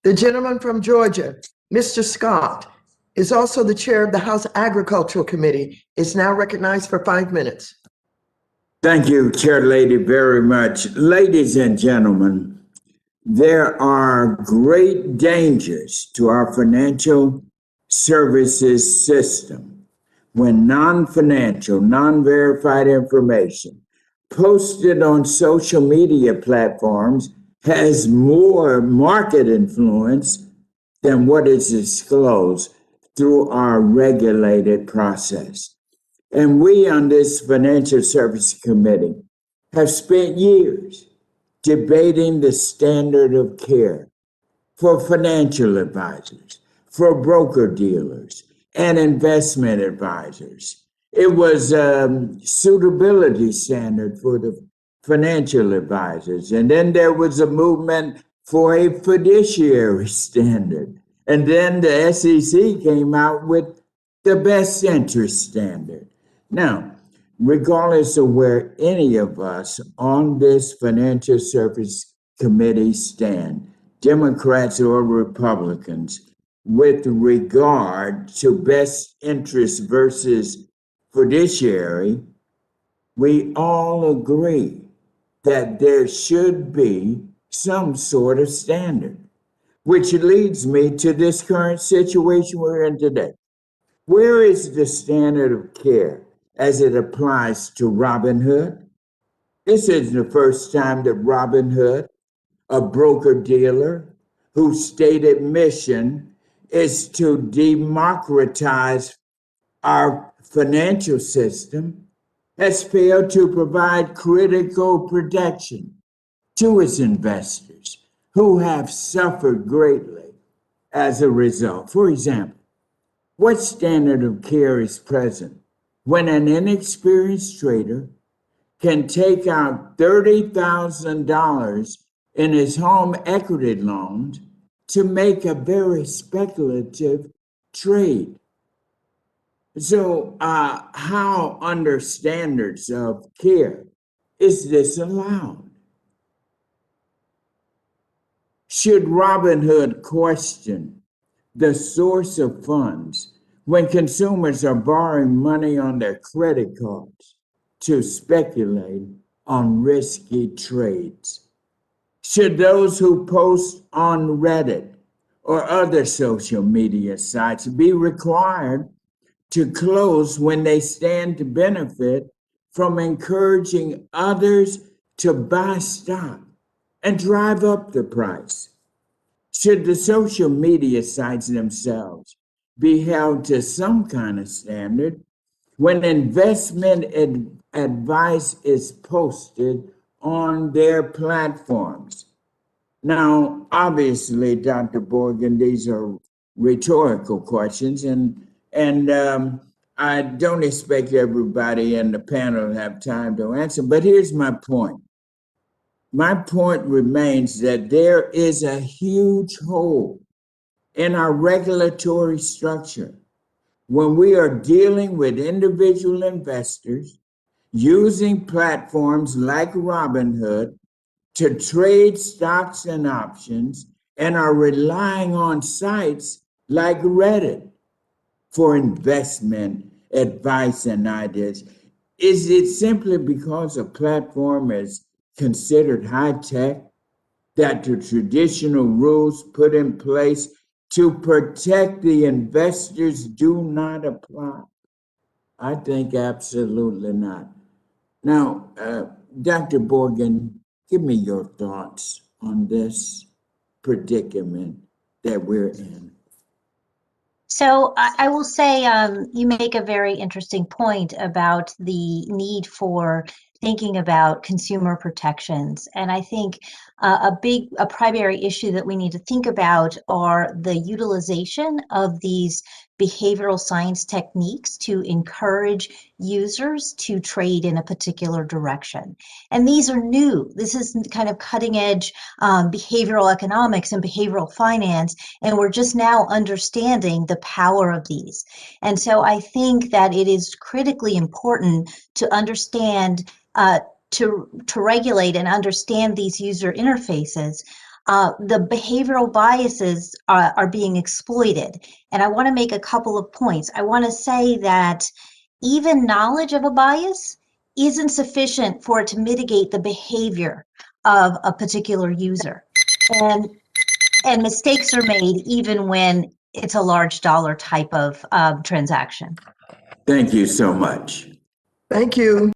The gentleman from Georgia, Mr. Scott, is also the chair of the House Agricultural Committee, is now recognized for 5 minutes. Thank you, Chair Lady, very much. Ladies and gentlemen, there are great dangers to our financial services system when non-financial, non-verified information posted on social media platforms has more market influence than what is disclosed through our regulated process. And we on this Financial Services Committee have spent years debating the standard of care for financial advisors, for broker dealers, and investment advisors. It was a suitability standard for the financial advisors. And then there was a movement for a fiduciary standard. And then the SEC came out with the best interest standard. Now, regardless of where any of us on this Financial Service Committee stand, Democrats or Republicans, with regard to best interest versus fiduciary, we all agree that there should be some sort of standard, which leads me to this current situation we're in today. Where is the standard of care as it applies to Robinhood? This isn't the first time that Robinhood, a broker-dealer whose stated mission is to democratize our financial system, has failed to provide critical protection to its investors who have suffered greatly as a result. For example, what standard of care is present when an inexperienced trader can take out $30,000 in his home equity loans to make a very speculative trade? So how under standards of care is this allowed? Should Robinhood question the source of funds when consumers are borrowing money on their credit cards to speculate on risky trades? Should those who post on Reddit or other social media sites be required to close when they stand to benefit from encouraging others to buy stock and drive up the price? Should the social media sites themselves be held to some kind of standard when investment advice is posted on their platforms? Now, obviously, Dr. Borgen, these are rhetorical questions, and I don't expect everybody in the panel to have time to answer, but here's my point. My point remains that there is a huge hole in our regulatory structure when we are dealing with individual investors using platforms like Robinhood to trade stocks and options and are relying on sites like Reddit for investment advice and ideas. Is it simply because a platform is considered high-tech that the traditional rules put in place to protect the investors do not apply? I think absolutely not. Now, Dr. Borgen, give me your thoughts on this predicament that we're in. So I will say you make a very interesting point about the need for thinking about consumer protections. And I think a primary issue that we need to think about are the utilization of these behavioral science techniques to encourage users to trade in a particular direction. And these are new. This is kind of cutting edge behavioral economics and behavioral finance. And we're just now understanding the power of these. And so I think that it is critically important to understand, to regulate and understand these user interfaces the behavioral biases are being exploited. And I want to make a couple of points. I want to say that even knowledge of a bias isn't sufficient for it to mitigate the behavior of a particular user. And mistakes are made even when it's a large dollar type of transaction. Thank you so much. Thank you.